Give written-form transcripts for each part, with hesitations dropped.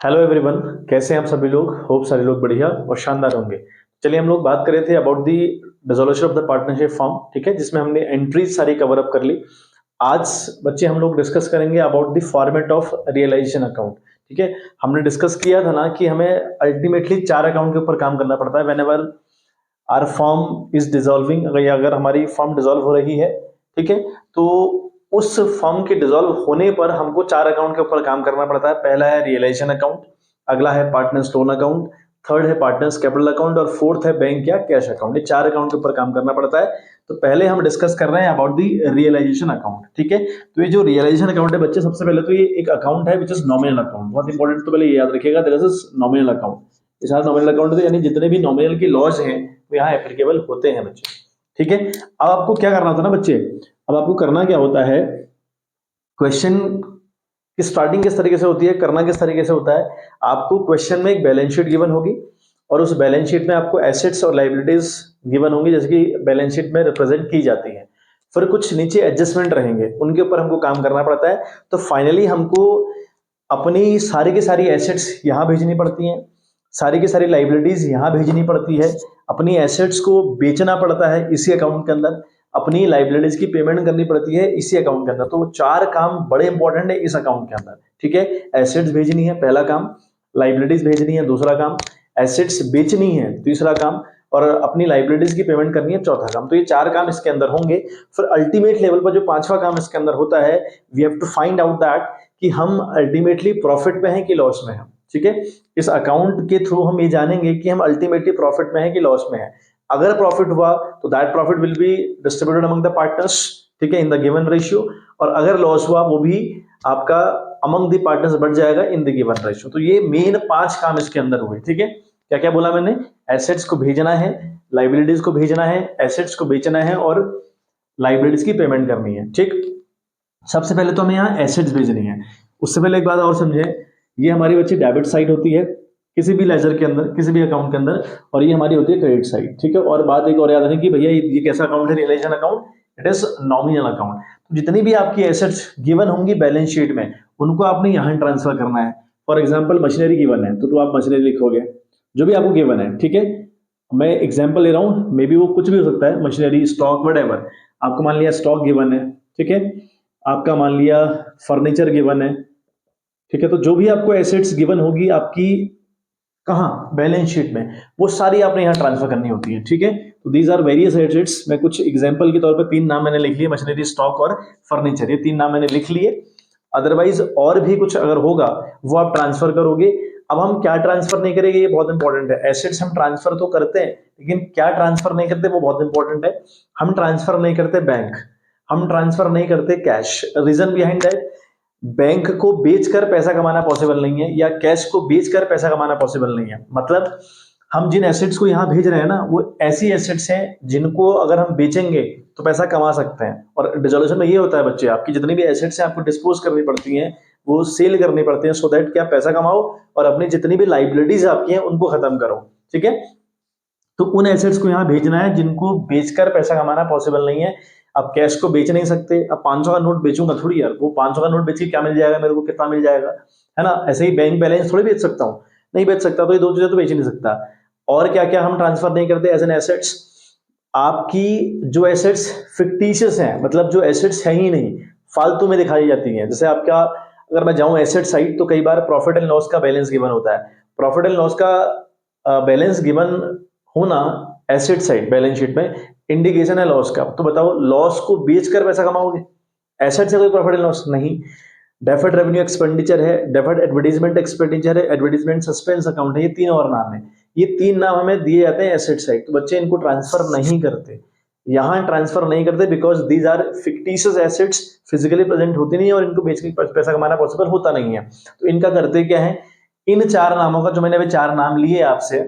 Hello everyone, कैसे हैं आप सभी लोग। होप सारे लोग बढ़िया और शानदार होंगे। चलिए हम लोग बात कर रहे थे about the dissolution of the partnership form, ठीक है, जिसमें हमने एंट्रीज सारी कवर अप कर ली। आज बच्चे हम लोग डिस्कस करेंगे about the format of realization account. ठीक है, हमने डिस्कस किया था ना कि हमें अल्टीमेटली 4 अकाउंट के ऊपर काम करना पड़ता है। Whenever our firm is dissolving, अगर हमारी फॉर्म डिजोल्व हो रही है, ठीक है, तो उस फॉर्म के डिजोल्व होने पर हमको 4 अकाउंट के ऊपर काम करना पड़ता है। पहला है रियलाइजेशन अकाउंट, अगला है पार्टनर्स लोन अकाउंट, थर्ड है पार्टनर्स कैपिटल अकाउंट और फोर्थ है बैंक या कैश अकाउंट। ये 4 अकाउंट के ऊपर काम करना पड़ता है। तो पहले हम डिस्कस कर रहे हैं अबाउट दी रियलाइजेशन अकाउंट। ठीक है, तो ये जो रियलाइजेशन अकाउंट है बच्चे, सबसे पहले तो ये एक अकाउंट है विच इज नॉमिनल अकाउंट। बहुत इंपॉर्टेंट, तो पहले ये याद रखिएगा, दिस इज नॉमिनल अकाउंट। ये सारा नॉमिनल अकाउंट है, यानी जितने भी नॉमिनल की लॉज हैं वो यहाँ एप्लीकेबल होते हैं बच्चे। ठीक है, अब आपको क्या करना होता है ना बच्चे, अब आपको करना क्या होता है, क्वेश्चन की स्टार्टिंग किस तरीके से होती है, करना किस तरीके से होता है। आपको क्वेश्चन में एक बैलेंस शीट गिवन होगी और उस बैलेंस शीट में आपको एसेट्स और लाइबिलिटीज गिवन होंगी, जैसे कि बैलेंस शीट में रिप्रेजेंट की जाती है। फिर कुछ नीचे एडजस्टमेंट रहेंगे, उनके ऊपर हमको काम करना पड़ता है। तो फाइनली हमको अपनी सारी की सारी एसेट्स यहाँ भेजनी पड़ती हैं, सारी की सारी लाइबिलिटीज यहाँ भेजनी पड़ती है। अपनी एसेट्स को बेचना पड़ता है इसी अकाउंट के अंदर, अपनी लाइबिलिटीज की पेमेंट करनी पड़ती है इसी अकाउंट के अंदर। तो 4 काम बड़े इंपॉर्टेंट है इस अकाउंट के अंदर। ठीक है, एसेट्स भेजनी है पहला काम, लाइबिलिटीज भेजनी है दूसरा काम, एसेट्स बेचनी है तीसरा काम, और अपनी लाइबिलिटीज की पेमेंट करनी है चौथा काम। तो ये 4 काम इसके अंदर होंगे। फिर अल्टीमेट लेवल पर जो 5वां काम इसके अंदर होता है, we have to find out that कि हम अल्टीमेटली प्रॉफिट में हैं कि लॉस में हैं। ठीक है, इस अकाउंट के थ्रू हम ये जानेंगे कि हम अल्टीमेटली प्रॉफिट में हैं कि लॉस में हैं। अगर प्रॉफिट हुआ तो that profit will be distributed among the partners, ठीक है, इन द गिवन रेशियो। और अगर लॉस हुआ वो भी आपका अमंग द पार्टनर्स बढ़ जाएगा इन द गिवन रेशियो। तो ये मेन 5 काम इसके अंदर हुए। ठीक है, क्या क्या बोला मैंने, एसेट्स को भेजना है, लाइबिलिटीज को भेजना है, एसेट्स को बेचना है और लाइबिलिटीज की पेमेंट करनी है। ठीक, सबसे पहले तो हमें यहाँ एसेट्स भेजनी है। उससे पहले एक बात और समझे, ये हमारी बच्ची डेबिट साइड होती है किसी भी लेजर के अंदर, किसी भी अकाउंट के अंदर, और ये हमारी होती है क्रेडिट साइड। ठीक है, और बात एक और याद रखें कि भैया ये कैसा अकाउंट है, realization account, it is nominal account. तो जितनी भी आपकी एसेट्स गिवन होंगी बैलेंस शीट में, उनको आपने यहाँ ट्रांसफर करना है। फॉर एग्जाम्पल मशीनरी गिवन है तो आप मशीनरी लिखोगे, जो भी आपको गिवन है। ठीक है, मैं एग्जाम्पल ले रहा हूँ, मे बी वो कुछ भी हो सकता है, मशीनरी, स्टॉक, वट। आपको मान लिया स्टॉक गिवन है, ठीक है, आपका मान लिया फर्नीचर गिवन है। ठीक है, तो जो भी आपको एसेट्स गिवन होगी आपकी, कहाँ, बैलेंस शीट में, वो सारी आपने यहाँ ट्रांसफर करनी होती है। ठीक है, तो दीज आर वेरियस एसेट्स। मैं कुछ एग्जांपल के तौर पे 3 नाम मैंने लिख लिए, मशीनरी, स्टॉक और फर्नीचर, ये 3 नाम मैंने लिख लिए। अदरवाइज और भी कुछ अगर होगा वो आप ट्रांसफर करोगे। अब हम क्या ट्रांसफर नहीं करेंगे, ये बहुत इंपॉर्टेंट है। एसेट्स हम ट्रांसफर तो करते हैं, लेकिन क्या ट्रांसफर नहीं करते वो बहुत इंपॉर्टेंट है। हम ट्रांसफर नहीं करते बैंक, हम ट्रांसफर नहीं करते cash. Reason behind that, bank को बेचकर पैसा कमाना पॉसिबल नहीं है, या कैश को बेचकर पैसा कमाना पॉसिबल नहीं है। मतलब हम जिन एसेट्स को यहाँ भेज रहे हैं ना, वो ऐसी एसेट्स हैं जिनको अगर हम बेचेंगे तो पैसा कमा सकते हैं। और डिसोल्यूशन में ये होता है बच्चे, आपकी जितनी भी एसेट्स हैं आपको डिस्पोज करनी पड़ती हैं, वो सेल करनी पड़ती हैं, सो दैट कि आप पैसा कमाओ और अपनी जितनी भी लाइबिलिटीज आपकी हैं उनको खत्म करो। ठीक है, तो उन एसेट्स को यहाँ भेजना है जिनको बेचकर पैसा कमाना पॉसिबल नहीं है। अब कैश को बेच नहीं सकते, अब 500 का नोट बेचूंगा थोड़ी यार, वो 500 का नोट बेच के क्या मिल जाएगा मेरे को, कितना मिल जाएगा, है ना। ऐसे ही बैंक बैलेंस थोड़ी बेच सकता हूँ, नहीं बेच सकता। तो ये 2 चीजें तो बेच ही नहीं सकता। और क्या क्या हम ट्रांसफर नहीं करते एज एन एसेट्स, आपकी जो एसेट्स फिक्टिशियस हैं, मतलब जो एसेट्स है ही नहीं, फालतू में दिखाई जाती हैं। जैसे आपका, अगर मैं जाऊं एसेट साइड, तो कई बार प्रॉफिट एंड लॉस का बैलेंस गिवन होता है। प्रॉफिट एंड लॉस का बैलेंस गिवन होना एसेट साइड बैलेंस शीट में इंडिकेशन है लॉस का। तो बताओ, लॉस को बेचकर पैसा कमाओगे, एसेट से कोई प्रॉफिट एंड लॉस नहीं। डेफर्ड रेवेन्यू एक्सपेंडिचर है, डेफर्ड एडवर्टाइजमेंट एक्सपेंडिचर है, एडवर्टाइजमेंट सस्पेंस अकाउंट है, ये 3 और नाम है। ये 3 नाम हमें दिए जाते हैं एसेट साइड, तो बच्चे इनको ट्रांसफर नहीं करते, यहाँ ट्रांसफर नहीं करते, because these are fictitious assets, physically present होती नहीं है और इनको बेच के पैसा कमाना पॉसिबल होता नहीं है। तो इनका करते क्या है, इन 4 नामों का, जो मैंने अभी 4 नाम लिए आपसे,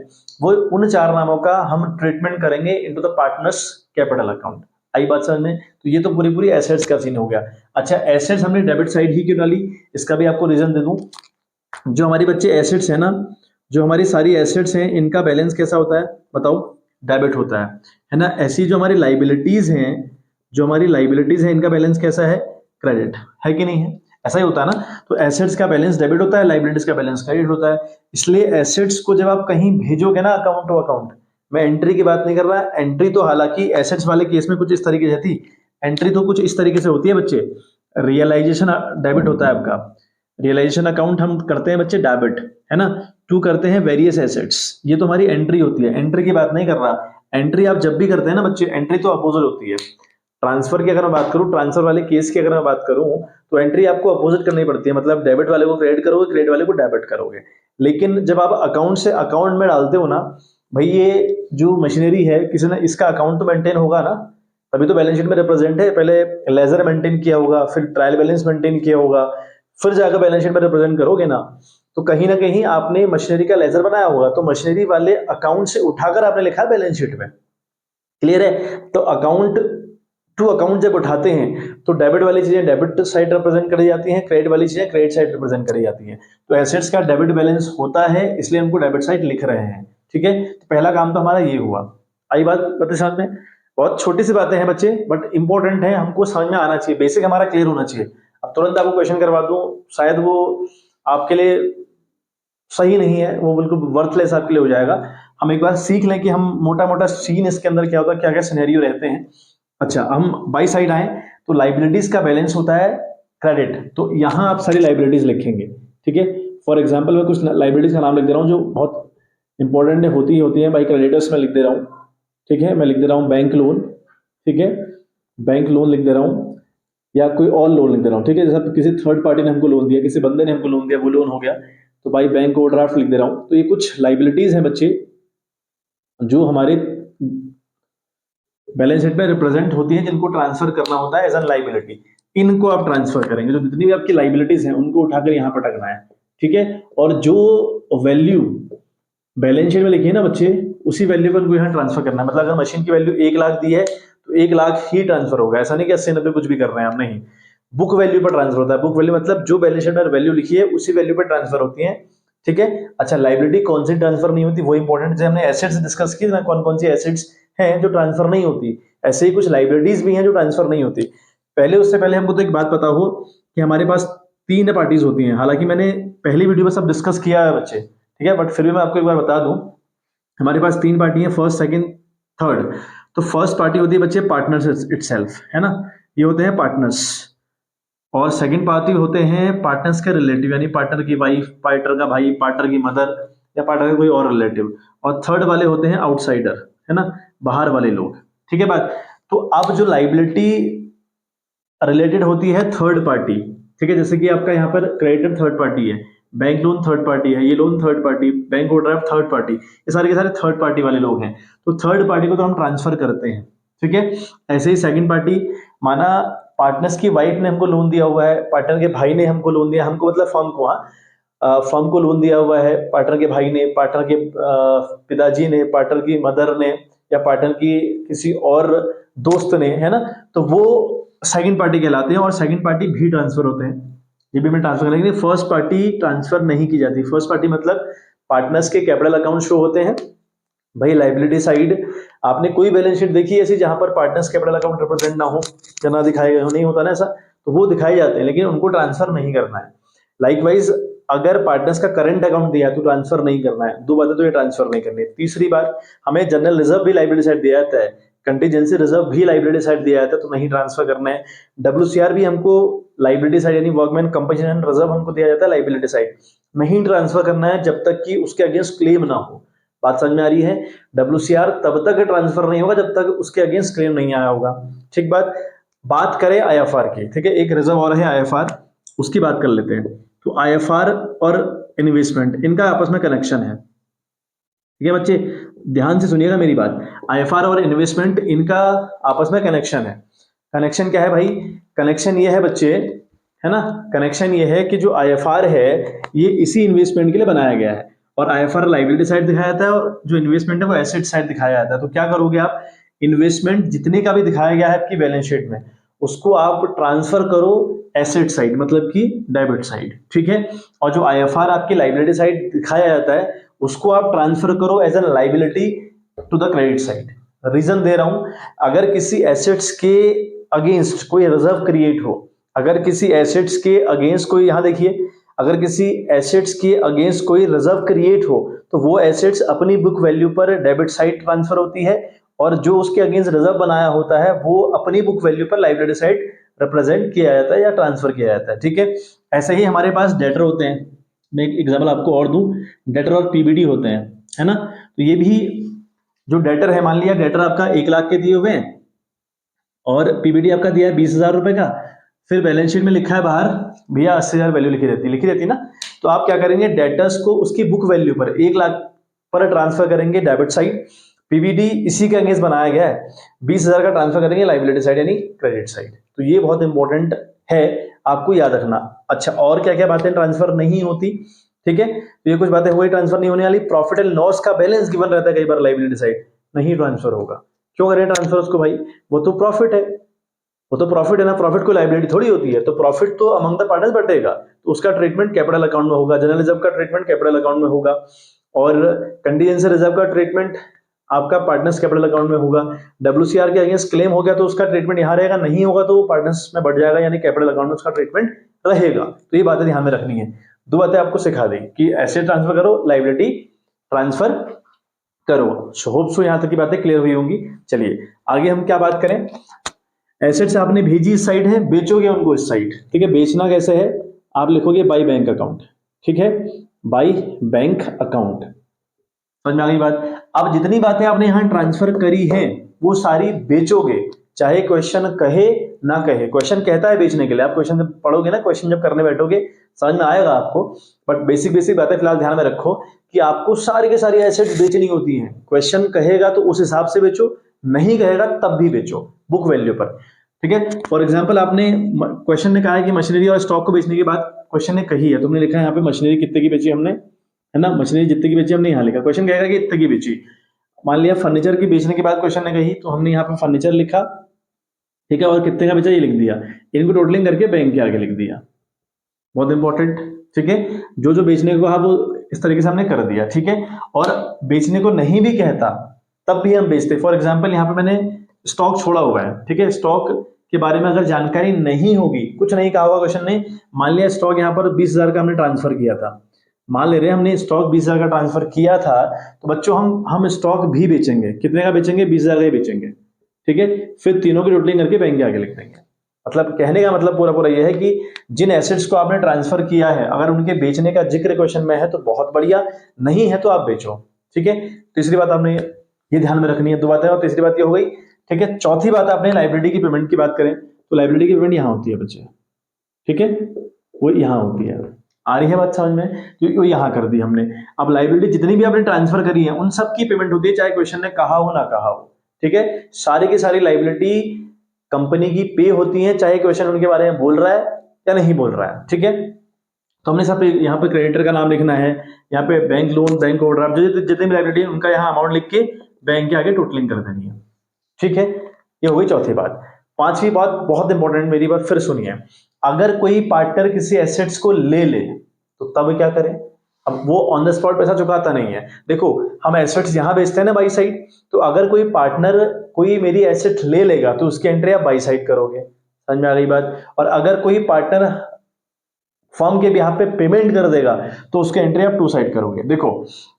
वो उन 4 नामों का हम ट्रीटमेंट करेंगे into the partners capital account. आई बात समझ में। तो ये तो पूरी पूरी एसेट्स का सीन हो गया। अच्छा, एसेट्स हमने डेबिट साइड ही क्यों ना ली, इसका भी आपको रीजन दे दूं। जो हमारी बच्चे एसेट्स है ना, जो हमारी सारी एसेट्स हैं, इनका बैलेंस कैसा होता है बताओ, डेबिट होता है ना। ऐसी जो हमारी लाइबिलिटीज हैं, जो हमारी लाइबिलिटीज हैं, इनका बैलेंस कैसा है, क्रेडिट है कि नहीं है। ऐसा ही होता है ना। तो एसेट्स का बैलेंस डेबिट होता है, लाइबिलिटीज का बैलेंस क्रेडिट होता है। इसलिए एसेट्स को जब आप कहीं भेजोगे ना अकाउंट टू अकाउंट, मैं एंट्री की बात नहीं कर रहा, एंट्री तो हालांकि एसेट्स वाले केस में कुछ इस तरीके से थी, एंट्री तो कुछ इस तरीके से होती है बच्चे। रियलाइजेशन डेबिट होता है आपका, रियलाइजेशन अकाउंट हम करते हैं बच्चे डेबिट, है ना, टू करते हैं वेरियस एसेट्स, ये तो हमारी एंट्री होती है। एंट्री की बात नहीं कर रहा, एंट्री आप जब भी करते हैं ना बच्चे, एंट्री तो अपोजिट होती है। ट्रांसफर की अगर मैं बात करूं, ट्रांसफर वाले केस की अगर मैं बात करूं, तो एंट्री आपको अपोजिट करनी पड़ती है, मतलब डेबिट वाले को क्रेडिट करोगे, क्रेडिट वाले को डेबिट करोगे। लेकिन जब आप अकाउंट से अकाउंट में डालते हो ना भाई, ये जो मशीनरी है किसी ने इसका अकाउंट तो मेंटेन होगा ना, तभी तो बैलेंस शीट में रिप्रेजेंट है। पहले लेजर मेंटेन किया होगा, फिर ट्रायल बैलेंस मेंटेन किया होगा, फिर जाकर बैलेंस शीट में रिप्रेजेंट करोगे ना। तो कहीं ना कहीं आपने मशीनरी का लेजर बनाया होगा, तो मशीनरी वाले अकाउंट से उठाकर आपने लिखा है बैलेंस शीट में। क्लियर है। तो अकाउंट टू अकाउंट जब उठाते हैं तो डेबिट वाली चीजें डेबिट साइड रिप्रेजेंट करी जाती हैं, क्रेडिट वाली चीजें क्रेडिट साइड रिप्रेजेंट करी जाती हैं। तो एसेट्स का डेबिट बैलेंस होता है, इसलिए हमको डेबिट साइड लिख रहे हैं। ठीक है, तो पहला काम तो हमारा ये हुआ। आई बात बच्चे समझ में? बहुत छोटी सी बातें हैं बच्चे, बट इंपॉर्टेंट है, हमको समझ में आना चाहिए, बेसिक हमारा क्लियर होना चाहिए। अब तुरंत आपको क्वेश्चन करवा दूं, शायद वो आपके लिए सही नहीं है, वो बिल्कुल वर्थलेस आपके लिए हो जाएगा। हम एक बार सीख लें कि हम मोटा मोटा सीन इसके अंदर क्या होता है, क्या क्या सिनेरियो रहते हैं। अच्छा, हम बाई साइड आए तो लाइबिलिटीज का बैलेंस होता है क्रेडिट, तो यहां आप सारी लाइबिलिटीज लिखेंगे। ठीक है, फॉर एग्जांपल मैं कुछ लाइबिलिटीज का नाम लिख दे रहा हूं जो बहुत इंपॉर्टेंट होती ही होती है। बाई क्रेडिटर्स में लिख दे रहा हूं, ठीक है, मैं लिख दे रहा हूं बैंक लोन, ठीक है, बैंक लोन लिख दे रहा हूं, या कोई और लोन लिख दे रहा हूं। ठीक है, जैसे किसी थर्ड पार्टी ने हमको लोन दिया, किसी बंदे ने हमको लोन दिया, वो लोन हो गया, तो बाई बैंक ओवरड्राफ्ट लिख दे रहा हूं। तो ये कुछ लाइबिलिटीज हैं बच्चे जो हमारे बैलेंस शीट में रिप्रेजेंट होती है, जिनको ट्रांसफर करना होता है एज एन लाइबिलिटी। इनको आप ट्रांसफर करेंगे, जो जितनी भी आपकी लाइबिलिटीज हैं उनको उठाकर यहां पर रखना है। ठीक है, और जो वैल्यू बैलेंस शीट में लिखी है ना बच्चे, उसी वैल्यू को उनको यहाँ ट्रांसफर करना है। मतलब अगर मशीन की वैल्यू 1 लाख दी है तो 1 लाख ही ट्रांसफर होगा, ऐसा नहीं कि 80-90 कुछ भी कर रहे हैं आप, नहीं। बुक वैल्यू पर ट्रांसफर होता है। बुक वैल्यू मतलब जो बैलेंस शीट में वैल्यू लिखी है उसी वैल्यू पर ट्रांसफर होती है। ठीक है, अच्छा, लाइबिलिटी कौन सी ट्रांसफर नहीं होती वो इंपॉर्टेंट, जैसे हमने एसेट्स डिस्कस की ना, कौन कौन सी एसेट्स हैं जो ट्रांसफर नहीं होती, ऐसे ही कुछ लाइबिलिटीज भी हैं जो ट्रांसफर नहीं होती। पहले उससे पहले हमको तो एक बात पता हो कि हमारे पास 3 पार्टीज होती हैं। हालांकि मैंने पहली वीडियो में सब डिस्कस किया है बच्चे, ठीक है, बट फिर भी मैं आपको एक बार बता दूं, हमारे पास 3 पार्टी है, फर्स्ट, सेकंड, थर्ड। तो फर्स्ट पार्टी होती है बच्चे पार्टनर्स इटसेल्फ, है ना, ये होते हैं पार्टनर्स। और सेकंड पार्टी होते हैं पार्टनर्स के रिलेटिव, यानी पार्टनर की वाइफ, पार्टनर का भाई, पार्टनर की मदर, या पार्टनर का कोई और रिलेटिव। और थर्ड वाले होते हैं आउटसाइडर, है ना, बाहर वाले लोग। ठीक है बात। तो अब जो लाइबिलिटी रिलेटेड होती है थर्ड पार्टी, ठीक है, जैसे कि आपका यहाँ पर क्रेडिटर थर्ड पार्टी है, बैंक लोन थर्ड पार्टी है, ये loan third party, bank overdraft third party, ये सारे के सारे थर्ड पार्टी वाले लोग हैं। तो थर्ड पार्टी को तो हम ट्रांसफर करते हैं। ठीक है, ऐसे ही सेकंड पार्टी, माना पार्टनर्स की वाइफ ने हमको लोन दिया हुआ है, पार्टनर के भाई ने हमको लोन दिया, हमको मतलब फर्म को, फर्म को लोन दिया हुआ है पार्टनर के भाई ने, पार्टनर के पिताजी ने, पार्टनर की मदर ने, या पार्टनर की किसी और दोस्त ने, है ना, तो वो सेकंड पार्टी कहलाते हैं। और सेकंड पार्टी भी ट्रांसफर होते हैं, ये भी मैं ट्रांसफर करेंगे। फर्स्ट पार्टी ट्रांसफर नहीं की जाती। फर्स्ट पार्टी मतलब पार्टनर्स के कैपिटल अकाउंट शो होते हैं भाई, लाइबिलिटी साइड आपने कोई बैलेंस शीट देखी ऐसी जहां पर पार्टनर्स कैपिटल अकाउंट रिप्रेजेंट ना हो, या ना दिखाए हो, नहीं होता ना ऐसा, तो वो दिखाए जाते हैं, लेकिन उनको ट्रांसफर नहीं करना है। लाइकवाइज अगर पार्टनर्स का करंट अकाउंट दिया है तो ट्रांसफर नहीं करना है। 2 बातें तो ये ट्रांसफर नहीं करनी है। तीसरी बात, हमें जनरल रिजर्व भी लाइबिलिटी साइड दिया जाता है, कंटीजेंसी रिजर्व भी लाइबिलिटी साइड दिया जाता है, तो नहीं ट्रांसफर करना है। WCR भी हमको लाइबिलिटी साइड, यानी वर्कमैन कंपनसेशन रिजर्व हमको दिया जाता है लाइबिलिटी साइड, नहीं ट्रांसफर करना है जब तक कि उसके अगेंस्ट क्लेम ना हो। बात समझ में आ रही है? WCR तब तक ट्रांसफर नहीं होगा जब तक उसके अगेंस्ट क्लेम नहीं आया होगा। ठीक बात करें IFR की, ठीक है, एक रिजर्व और है IFR, उसकी बात कर लेते हैं। तो IFR और इन्वेस्टमेंट, इनका आपस में कनेक्शन है। ठीक है बच्चे, ध्यान से सुनिएगा मेरी बात। IFR और इन्वेस्टमेंट, इनका आपस में कनेक्शन है। कनेक्शन क्या है भाई? कनेक्शन ये है बच्चे, है ना, कनेक्शन ये है कि जो IFR है ये इसी इन्वेस्टमेंट के लिए बनाया गया है, और IFR लाइबिलिटी साइड दिखाया जाता है और जो इन्वेस्टमेंट है वो एसेट साइड दिखाया जाता है। तो क्या करोगे आप, इन्वेस्टमेंट जितने का भी दिखाया गया है आपकी बैलेंस शीट में, उसको आप ट्रांसफर करो एसेट साइड, मतलब कि डेबिट साइड। ठीक है, और जो IFR आपकी लाइबिलिटी साइड दिखाया जाता है उसको आप ट्रांसफर करो as an liability to the credit side. Reason दे रहा हूं, अगर किसी एसेट्स के अगेंस्ट कोई रिजर्व क्रिएट हो, अगर किसी एसेट्स के अगेंस्ट कोई, यहां देखिए, अगर किसी एसेट्स के अगेंस्ट कोई रिजर्व क्रिएट हो तो वो एसेट्स अपनी बुक वैल्यू पर डेबिट साइड ट्रांसफर होती है, और जो उसके अगेंस्ट रिजर्व बनाया होता है वो अपनी बुक वैल्यू पर लाइबिलिटी साइड रिप्रेजेंट किया जाता है या ट्रांसफर किया जाता है। ठीक है, ऐसे ही हमारे पास डेटर होते हैं। मैं एक एग्जाम्पल आपको और दूं, डेटर और पीबीडी होते हैं, है ना। तो ये भी जो डेटर है, मान लिया डेटर आपका 1 लाख के दिए हुए हैं और पीबीडी आपका दिया है 20,000 रुपए का, फिर बैलेंस शीट में लिखा है बाहर भैया 80,000 वैल्यू लिखी रहती ना। तो आप क्या करेंगे, डेटर्स को उसकी बुक वैल्यू पर 1 लाख पर ट्रांसफर करेंगे डेबिट साइड, पीबीडी इसी के अगेंस्ट बनाया गया है, 20,000 का ट्रांसफर करेंगे लाइबिलिटी साइड यानी क्रेडिट साइड। तो ये बहुत इंपॉर्टेंट है, आपको याद रखना। अच्छा, और क्या क्या बातें ट्रांसफर नहीं होती, ठीक है, तो ये कुछ बातें हुई ट्रांसफर नहीं होने वाली। प्रॉफिट एंड लॉस का बैलेंस गिवन रहता है कई बार, लाइबिलिटी साइड नहीं ट्रांसफर होगा। क्यों करें ट्रांसफर उसको भाई, वो तो प्रॉफिट है, वो तो प्रॉफिट है ना, प्रॉफिट को लाइबिलिटी थोड़ी होती है। तो प्रॉफिट तो अमंग द पार्टनर्स बटेगा, तो उसका ट्रीटमेंट कैपिटल अकाउंट में होगा, जनरल रिजर्व का ट्रीटमेंट कैपिटल अकाउंट में होगा, और कंटीजेंसी रिजर्व का ट्रीटमेंट आपका पार्टनर्स कैपिटल अकाउंट में होगा। डब्ल्यूसीआर के अगेंस्ट क्लेम हो गया तो उसका ट्रीटमेंट यहां रहेगा, नहीं होगा तो वो पार्टनर्स में बढ़ जाएगा यानी कैपिटल अकाउंट में उसका ट्रीटमेंट रहेगा। तो ये बातें ध्यान में रखनी है। दो बातें आपको सिखा दी कि एसेट ट्रांसफर करो, लाइबिलिटी ट्रांसफर करो। होप सो यहां तक की बातें क्लियर हुई होंगी। चलिए आगे हम क्या बात करें। एसेट्स आपने भेजी इस साइड है, बेचोगे उनको इस साइड, ठीक है। बेचना कैसे है, आप लिखोगे बाई बैंक अकाउंट, ठीक है, बाई बैंक अकाउंट। समझ में आ गई बात। अब जितनी बातें आपने यहां ट्रांसफर करी हैं वो सारी बेचोगे, चाहे क्वेश्चन कहे ना कहे। क्वेश्चन कहता है बेचने के लिए, आप क्वेश्चन जब पढ़ोगे ना, क्वेश्चन जब करने बैठोगे समझ में आएगा आपको, बट बेसिक बेसिक बातें फिलहाल ध्यान में रखो कि आपको सारी के सारी एसेट्स बेचनी होती हैं। क्वेश्चन कहेगा तो उस हिसाब से बेचो, नहीं कहेगा तब भी बेचो बुक वैल्यू पर, ठीक है। फॉर एग्जाम्पल आपने क्वेश्चन ने कहा है कि मशीनरी और स्टॉक को बेचने के बाद, क्वेश्चन ने कही है, तुमने लिखा है यहाँ पे मशीनरी कितने की बेची हमने, है ना, मशीनरी जितने की बेची हमने यहाँ लिखा, क्वेश्चन कहेगा कि इतने की बेची। मान लिया फर्नीचर की बेचने के बाद क्वेश्चन ने कही तो हमने यहाँ पे फर्नीचर लिखा, ठीक है, और कितने का बेचा ये लिख दिया, इनको टोटलिंग करके बैंक के आगे लिख दिया। बहुत इंपॉर्टेंट, ठीक है। जो जो बेचने को कहा वो इस तरीके से हमने कर दिया, ठीक है। और बेचने को नहीं भी कहता तब भी हम बेचते। फॉर एग्जाम्पल यहाँ पे मैंने स्टॉक छोड़ा हुआ है, ठीक है, स्टॉक के बारे में अगर जानकारी नहीं होगी, कुछ नहीं कहा होगा क्वेश्चन ने, मान लिया स्टॉक यहाँ पर 20,000 का हमने ट्रांसफर किया था, मान ले रहे हैं हमने स्टॉक 20,000 का ट्रांसफर किया था, तो बच्चों हम स्टॉक भी बेचेंगे, कितने का बेचेंगे, 20,000 का ही बेचेंगे, ठीक है। फिर तीनों की टोटलिंग करके बैंक के आगे लिख देंगे। मतलब कहने का मतलब पूरा पूरा यह है कि जिन एसेट्स को आपने ट्रांसफर किया है अगर उनके बेचने का जिक्र क्वेश्चन में है तो बहुत बढ़िया, नहीं है तो आप बेचो, ठीक है। तीसरी बात आपने ये ध्यान में रखनी है, दो बातें और तीसरी बात ये हो गई, ठीक है। चौथी बात आपने लाइबिलिटी की पेमेंट की बात करें तो लाइबिलिटी की पेमेंट यहां होती है बच्चे, ठीक है, वो यहां होती है। आ रही है बात समझ में, क्योंकि वो यहां कर दी हमने। अब लाइबिलिटी जितनी भी आपने ट्रांसफर करी है उन सब की पेमेंट होती है, चाहे क्वेश्चन ने कहा हो ना कहा हो, ठीक है। सारी की सारी लाइबिलिटी कंपनी की पे होती है, चाहे क्वेश्चन उनके बारे में बोल रहा है या नहीं बोल रहा है, ठीक है। तो हमने सब यहाँ पे क्रेडिटर का नाम लिखना है, यहाँ पे बैंक लोन, बैंक ओवरड्राफ्ट, जितनी भी लाइबिलिटी है उनका यहाँ अमाउंट लिख के बैंक के आगे टोटलिंग कर देनी है, ठीक है। ये हो गई चौथी बात। पांचवी बात बहुत इंपॉर्टेंट, मेरी बात फिर सुनिए। अगर कोई पार्टनर किसी एसेट्स को ले ले तो तब क्या करें। अब वो ऑन द स्पॉट पैसा चुकाता नहीं है। देखो हम एसेट्स यहां बेचते हैं ना बाई साइड, तो अगर कोई पार्टनर कोई मेरी एसेट ले लेगा तो उसकी एंट्री आप बाई साइड करोगे, समझ में आ गई बात। और अगर कोई पार्टनर फर्म के बिहाफ पे पेमेंट कर देगा तो उसके एंट्री आप टू साइड करोगे। देखो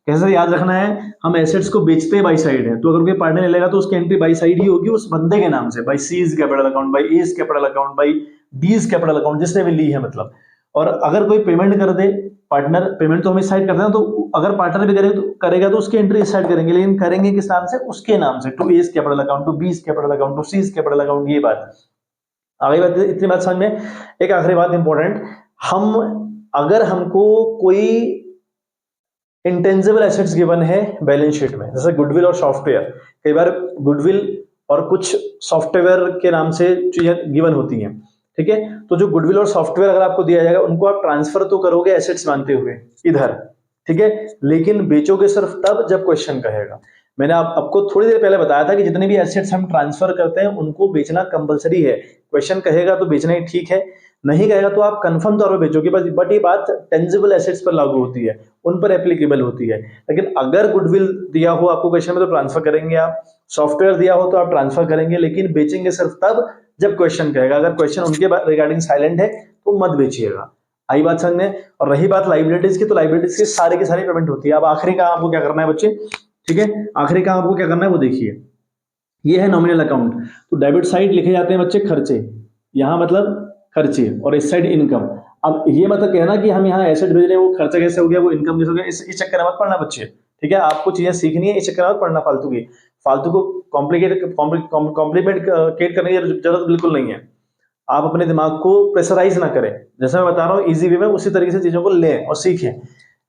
कैसे याद रखना है, हम एसेट्स को बेचते बाई साइड है, तो अगर कोई पार्टनर ले लेगा तो उसकी एंट्री बाई साइड ही होगी उस बंदे के नाम से, by C's capital account, by A's capital account, by D's capital account, जिसने भी ली है मतलब। और अगर कोई पेमेंट कर दे पार्टनर, पेमेंट तो हम इस साइड करते हैं, तो अगर पार्टनर भी करेगा तो उसकी एंट्री इस साइड करेंगे, लेकिन करेंगे किस नाम से, उसके नाम से, to A's capital account, to B's capital account, to C's capital account. ये बात आगे बात, इतनी बात समझ में। एक आखिरी बात इंपॉर्टेंट, हम अगर हमको कोई इंटेंजिबल एसेट्स गिवन है बैलेंस शीट में, जैसे गुडविल और सॉफ्टवेयर, कई बार गुडविल और कुछ सॉफ्टवेयर के नाम से चीजें गिवन होती हैं, ठीक है। तो जो गुडविल और सॉफ्टवेयर अगर आपको दिया जाएगा उनको आप ट्रांसफर तो करोगे एसेट्स मानते हुए इधर, ठीक है, लेकिन बेचोगे सिर्फ तब जब क्वेश्चन कहेगा। मैंने आपको थोड़ी देर पहले बताया था कि जितने भी एसेट्स हम ट्रांसफर करते हैं उनको बेचना कंपलसरी है। क्वेश्चन कहेगा तो बेचना ही ठीक है, नहीं कहेगा तो आप कंफर्म तौर पर बेचोगे बस। बट ये बात टेंजिबल एसेट्स पर लागू होती है, उन पर एप्लीकेबल होती है। लेकिन अगर गुडविल दिया हो आपको क्वेश्चन में तो ट्रांसफर करेंगे आप, सॉफ्टवेयर दिया हो तो आप ट्रांसफर करेंगे, लेकिन बेचेंगे सिर्फ तब जब क्वेश्चन कहेगा। अगर क्वेश्चन उनके रिगार्डिंग साइलेंट है तो मत बेचिएगा। आई बात समझ में। और रही बात लाइबिलिटीज की, तो लाइबिलिटीज की सारी की सारी पेमेंट होती है। अब आखिरी काम आपको क्या करना है बच्चे, ठीक है, आखिरी काम आपको क्या करना है वो देखिए, ये है नॉमिनल अकाउंट। तो डेबिट साइड लिखे जाते हैं बच्चे खर्चे, यहाँ मतलब खर्चे, और इस साइड इनकम। अब ये मतलब कहना कि हम यहाँ एसेट भेज रहे हैं, वो खर्चा कैसे हो गया, वो इनकम कैसे हो गया, इस चक्कर में मत पढ़ना बच्चे, ठीक है। आपको चीजें सीखनी है, इस चक्कर में मत पढ़ना फालतू की। फालतू को कॉम्प्लिकेट करने की जरूरत बिल्कुल नहीं है। आप अपने दिमाग को प्रेशराइज ना करें, जैसे मैं बता रहा हूँ इजी वे में उसी तरीके से चीजों को लें और सीखें।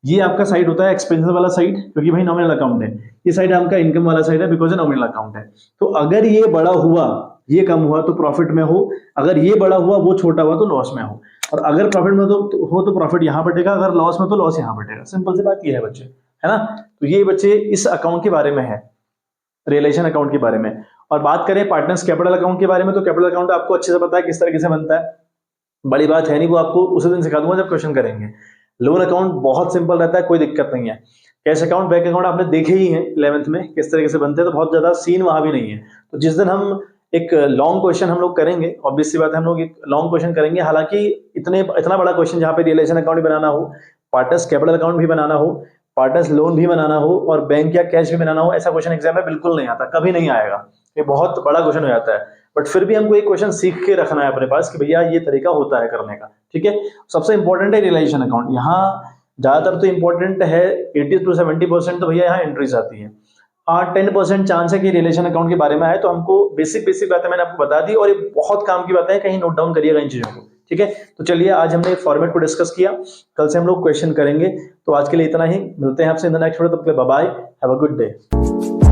ये आपका साइड होता है एक्सपेंसेस वाला साइड, क्योंकि भाई नॉमिनल अकाउंट है। ये साइड आपका इनकम वाला साइड है, बिकॉज नॉमिनल अकाउंट है। तो अगर ये बड़ा हुआ, ये कम हुआ तो प्रॉफिट में हो, अगर ये बड़ा हुआ वो छोटा हुआ तो लॉस में हो, और अगर प्रॉफिट में तो प्रॉफिट यहाँ बटेगा, अगर लॉस में तो लॉस यहाँ बटेगा। सिंपल सी बात ये है बच्चे, है ना। तो ये बच्चे इस अकाउंट के बारे में है, रिलेशन अकाउंट के बारे में। और बात करें पार्टनर्स कैपिटल अकाउंट के बारे में, तो कैपिटल अकाउंट आपको अच्छे से पता है किस तरीके से बनता है, बड़ी बात है नहीं, वो आपको उसी दिन सिखा दूंगा जब क्वेश्चन करेंगे। लोन अकाउंट बहुत सिंपल रहता है, कोई दिक्कत नहीं है। कैश अकाउंट, बैंक अकाउंट आपने देखे ही हैं 11th में किस तरीके से बनते हैं, तो बहुत ज्यादा सीन वहां भी नहीं है। तो जिस दिन हम एक लॉन्ग क्वेश्चन हम लोग करेंगे, ऑब्वियस सी बात है हम लोग एक लॉन्ग क्वेश्चन करेंगे, हालांकि इतना बड़ा क्वेश्चन जहां पे रिलेशन अकाउंट भी बनाना हो, पार्टनर्स कैपिटल अकाउंट भी बनाना हो, पार्टनर्स लोन भी बनाना हो, और बैंक या कैश भी बनाना हो, ऐसा क्वेश्चन एग्जाम में बिल्कुल नहीं आता, कभी नहीं आएगा। ये बहुत बड़ा क्वेश्चन हो जाता है। बट फिर भी हमको एक क्वेश्चन सीख के रखना है अपने पास कि भैया ये तरीका होता है करने का, ठीक है। सबसे इंपॉर्टेंट है रिलेशन अकाउंट। यहाँ ज्यादातर तो इंपॉर्टेंट है, 80 to 70% तो भैया यहाँ एंट्रीज आती है। हाँ 10% चांस है कि रिलेशन अकाउंट के बारे में आए, तो हमको बेसिक बातें मैंने आपको बता दी, और ये बहुत काम की बातें हैं, कहीं नोट डाउन करिएगा इन चीजों को, ठीक है। तो चलिए आज हमने फॉर्मेट को डिस्कस किया, कल से हम लोग क्वेश्चन करेंगे। तो आज के लिए इतना ही, मिलते हैं आपसे इन द नेक्स्ट वीडियो, तब तक bye bye, have a good day.